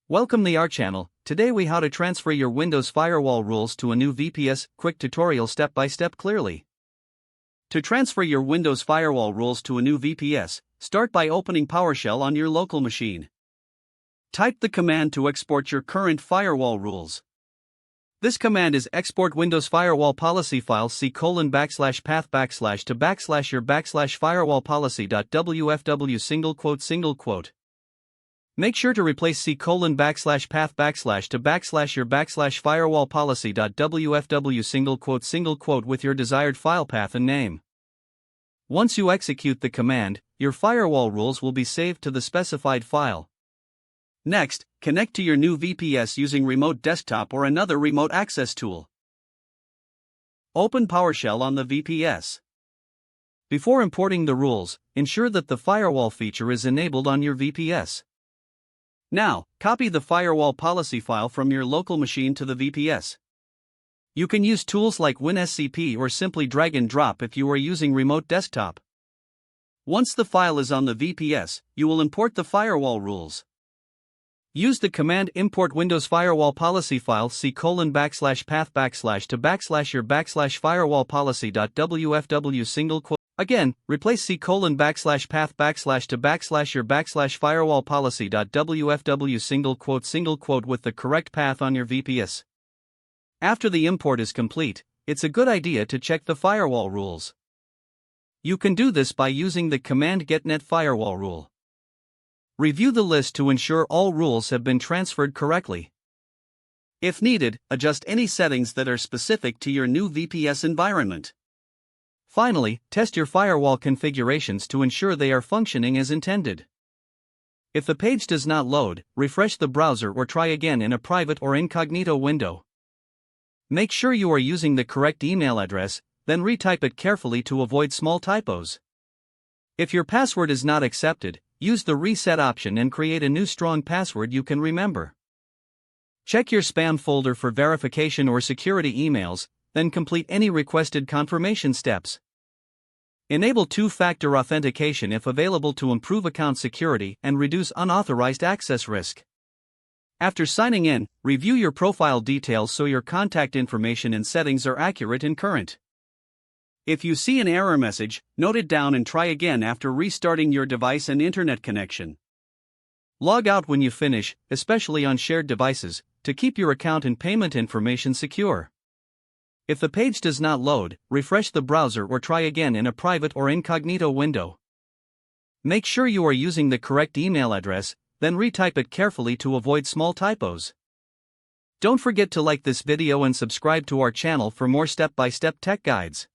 Welcome to our channel. Today we how to transfer your Windows firewall rules to a new VPS. Quick tutorial step by step clearly. To transfer your Windows firewall rules to a new VPS, start by opening PowerShell on your local machine. Type the command to export your current firewall rules. This command is export Windows firewall policy file c:/path/ to your firewall policy.wfw . Make sure to replace c:/path/ to your firewall policy.wfw . With your desired file path and name. Once you execute the command, your firewall rules will be saved to the specified file. Next, connect to your new VPS using remote desktop or another remote access tool. Open PowerShell on the VPS. Before importing the rules, ensure that the firewall feature is enabled on your VPS. Now, copy the firewall policy file from your local machine to the VPS. You can use tools like WinSCP or simply drag and drop if you are using remote desktop. Once the file is on the VPS, you will import the firewall rules. Use the command import Windows firewall policy file c:/path/ to your firewall policy.wfw . Again, replace c:/path/ to your firewall policy.wfw . With the correct path on your VPS. After the import is complete, it's a good idea to check the firewall rules. You can do this by using the command getnet firewall rule. Review the list to ensure all rules have been transferred correctly. If needed, adjust any settings that are specific to your new VPS environment. Finally, test your firewall configurations to ensure they are functioning as intended. If the page does not load, refresh the browser or try again in a private or incognito window. Make sure you are using the correct email address, then retype it carefully to avoid small typos. If your password is not accepted, use the reset option and create a new strong password you can remember. Check your spam folder for verification or security emails, then complete any requested confirmation steps. Enable two-factor authentication if available to improve account security and reduce unauthorized access risk. After signing in, review your profile details so your contact information and settings are accurate and current. If you see an error message, note it down and try again after restarting your device and internet connection. Log out when you finish, especially on shared devices, to keep your account and payment information secure. If the page does not load, refresh the browser or try again in a private or incognito window. Make sure you are using the correct email address, then retype it carefully to avoid small typos. Don't forget to like this video and subscribe to our channel for more step-by-step tech guides.